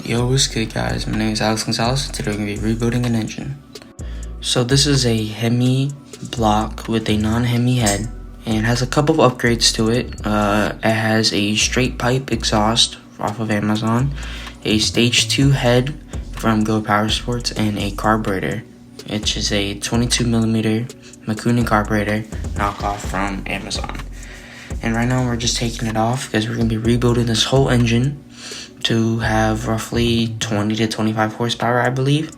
Yo, what's good, guys? My name is Alex Gonzalez. Today we're going to be rebuilding an engine. So this is a Hemi block with a non-Hemi head, and it has a couple of upgrades to it. It has a straight pipe exhaust off of Amazon, a stage 2 head from Go Power Sports, and a carburetor, which is a 22mm Mikuni carburetor knockoff from Amazon. And right now we're just taking it off because we're going to be rebuilding this whole engine to have roughly 20 to 25 horsepower, I believe.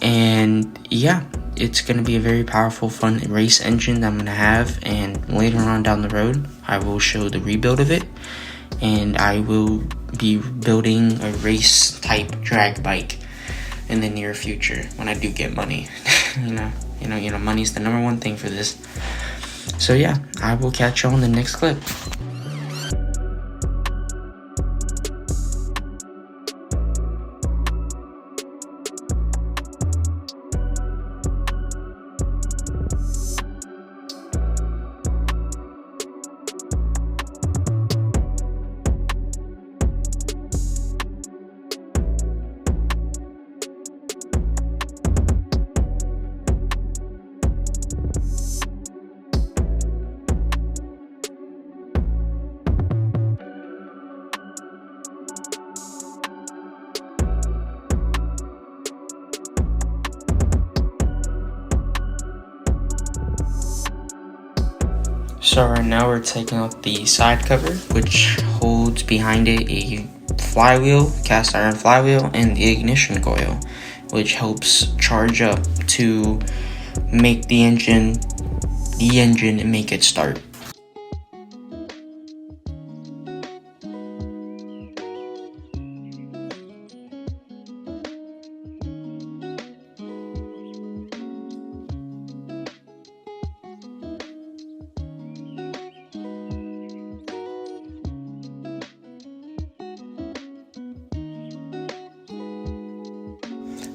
And yeah, it's going to be a very powerful, fun race engine that I'm going to have. And later on down the road, I will show the rebuild of it. And I will be building a race type drag bike in the near future when I do get money. Money's the number one thing for this. So yeah, I will catch you on the next clip. So right now we're taking out the side cover, which holds behind it a flywheel, cast iron flywheel, and the ignition coil, which helps charge up to make the engine and make it start.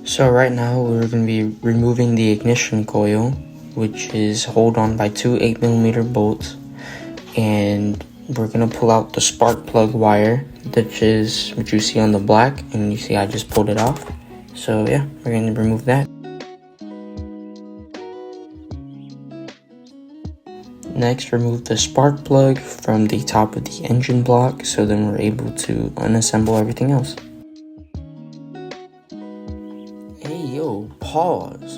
So right now we're going to be removing the ignition coil, which is held on by two 8mm bolts, and we're going to pull out the spark plug wire, which is what you see on the black, and you see I just pulled it off. So yeah, we're going to remove that. Next, remove the spark plug from the top of the engine block, so then we're able to unassemble everything else. Hey yo, pause.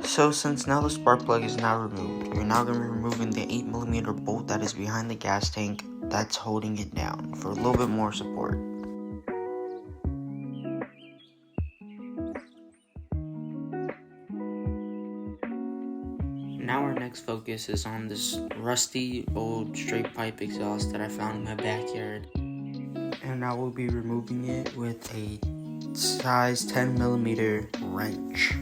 So since now the spark plug is now removed, we're now going to be removing the 8mm bolt that is behind the gas tank that's holding it down for a little bit more support. Now our next focus is on this rusty old straight pipe exhaust that I found in my backyard. And I will be removing it with a size 10mm wrench.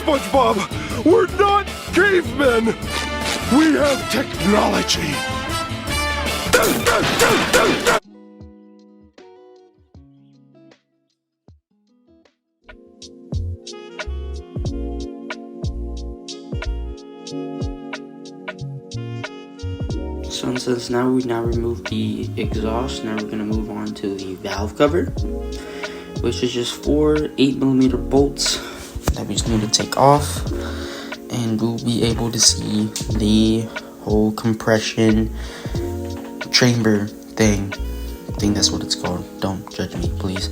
SpongeBob, we're not cavemen! We have technology! So since now we removed the exhaust, now we're going to move on to the valve cover, which is just 4 8mm bolts that we just need to take off, and we'll be able to see the whole compression chamber thing. I think that's what it's called. Don't judge me, please.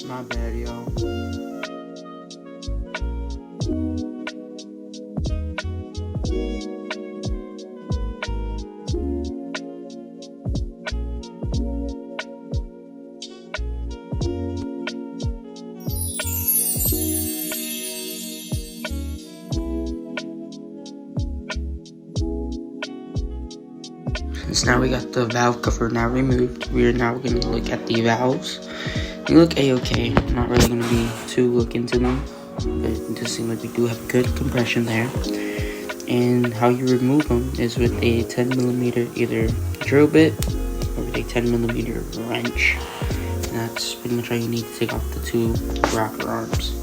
My bad, y'all. So now we got the valve cover now removed. We are now going to look at the valves. They look a-okay. I'm not really going to be too look into them, but it does seem like we do have good compression there. And how you remove them is with a 10mm either drill bit or with a 10mm wrench. And that's pretty much all you need to take off the two rocker arms.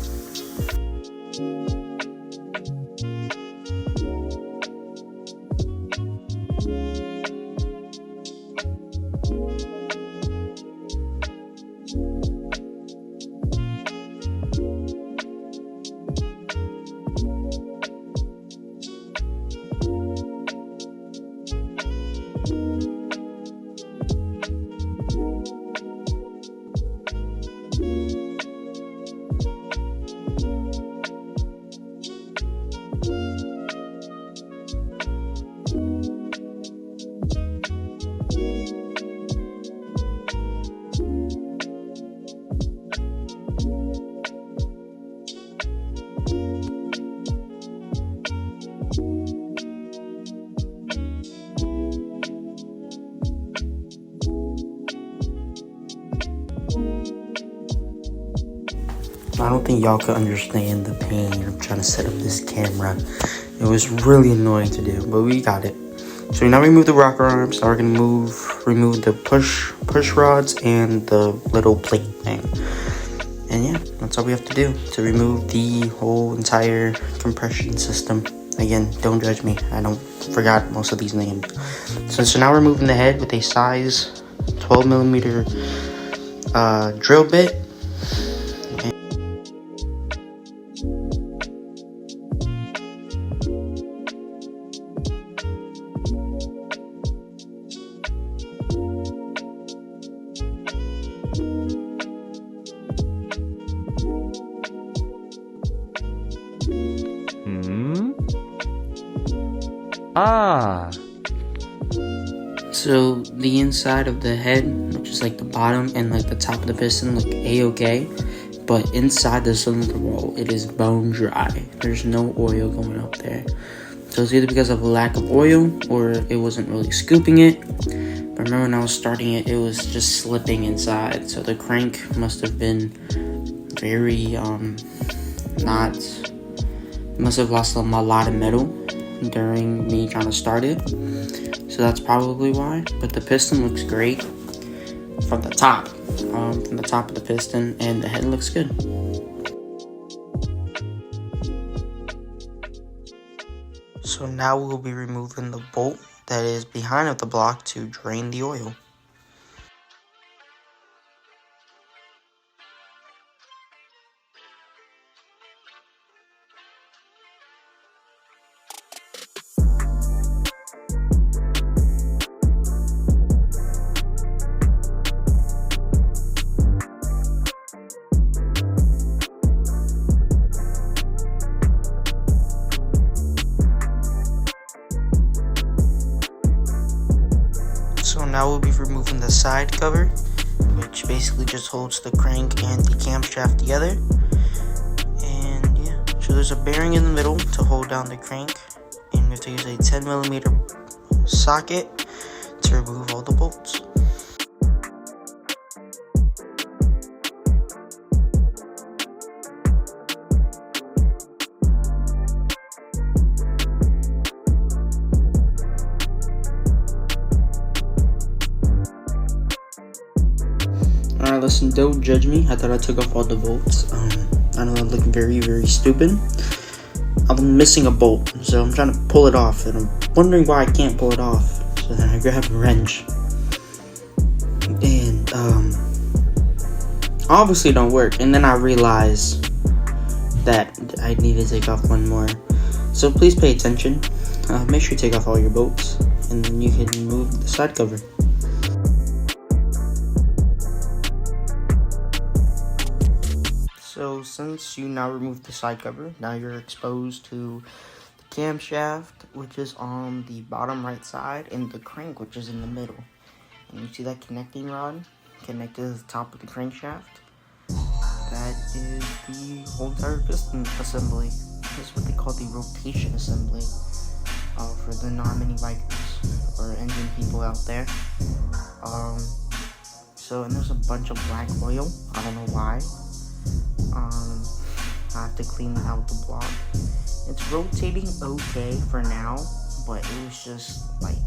I don't think y'all could understand the pain of trying to set up this camera. It was really annoying to do, but we got it. So we now remove the rocker arms. Now we're gonna remove the push rods and the little plate thing. And yeah, that's all we have to do to remove the whole entire compression system. Again, don't judge me. I forgot most of these names. So now we're removing the head with a size 12mm drill bit. So the inside of the head, which is like the bottom and like the top of the piston, look a-okay, but inside the cylinder wall, it is bone dry. There's no oil going up there. So it's either because of a lack of oil or it wasn't really scooping it. But remember when I was starting it, it was just slipping inside. So the crank must have been very, must have lost a lot of metal during me trying to start it. So that's probably why. But the piston looks great from the top of the piston, and the head looks good. So now we'll be removing the bolt that is behind of the block to drain the oil. So now we'll be removing the side cover, which basically just holds the crank and the camshaft together. And yeah, so there's a bearing in the middle to hold down the crank, and we have to use a 10mm socket to remove all the bolts. Alright, listen, don't judge me. I thought I took off all the bolts. I know I look very, very stupid. I'm missing a bolt, so I'm trying to pull it off, and I'm wondering why I can't pull it off. So then I grab a wrench. And, obviously don't work. And then I realize that I need to take off one more. So please pay attention. Make sure you take off all your bolts, and then you can remove the side cover. So since you now removed the side cover, now you're exposed to the camshaft, which is on the bottom right side, and the crank, which is in the middle. And you see that connecting rod connected to the top of the crankshaft? That is the whole entire piston assembly. That's what they call the rotation assembly for the non-mini bikers. or engine people out there. So, and there's a bunch of black oil. I don't know why. I have to clean out the block. It's rotating okay for now, but it was just like,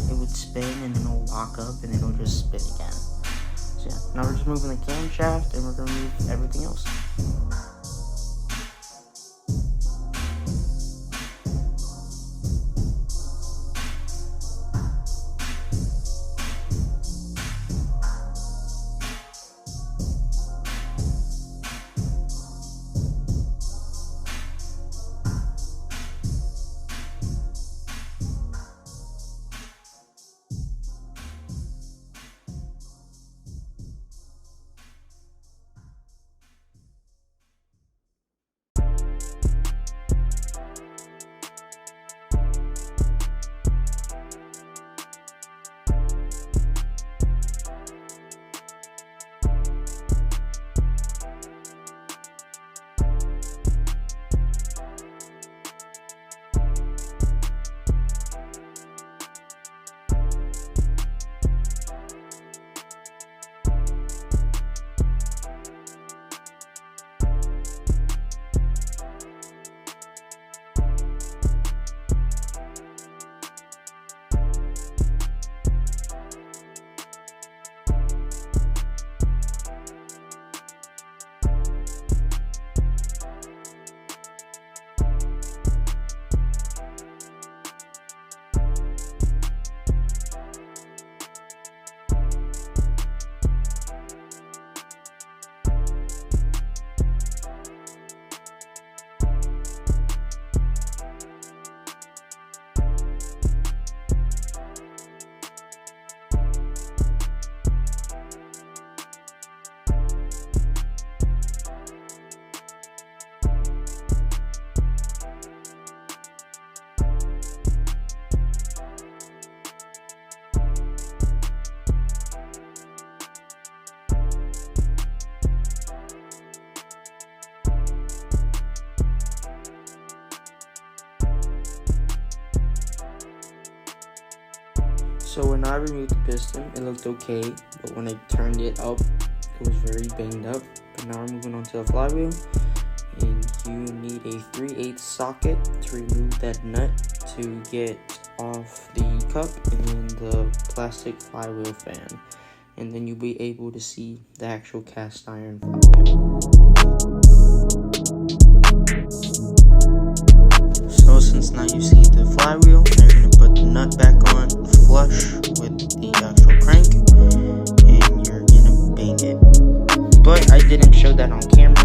it would spin and then it'll lock up and then it'll just spin again. So yeah, now we're just moving the camshaft and we're gonna move everything else. So when I removed the piston, it looked okay, but when I turned it up, it was very banged up. But now we're moving on to the flywheel, and you need a 3/8 socket to remove that nut to get off the cup and the plastic flywheel fan, and then you'll be able to see the actual cast iron flywheel. So since now you see the flywheel, you're going to put the nut back on flush with the actual crank, and you're going to bang it. But I didn't show that on camera.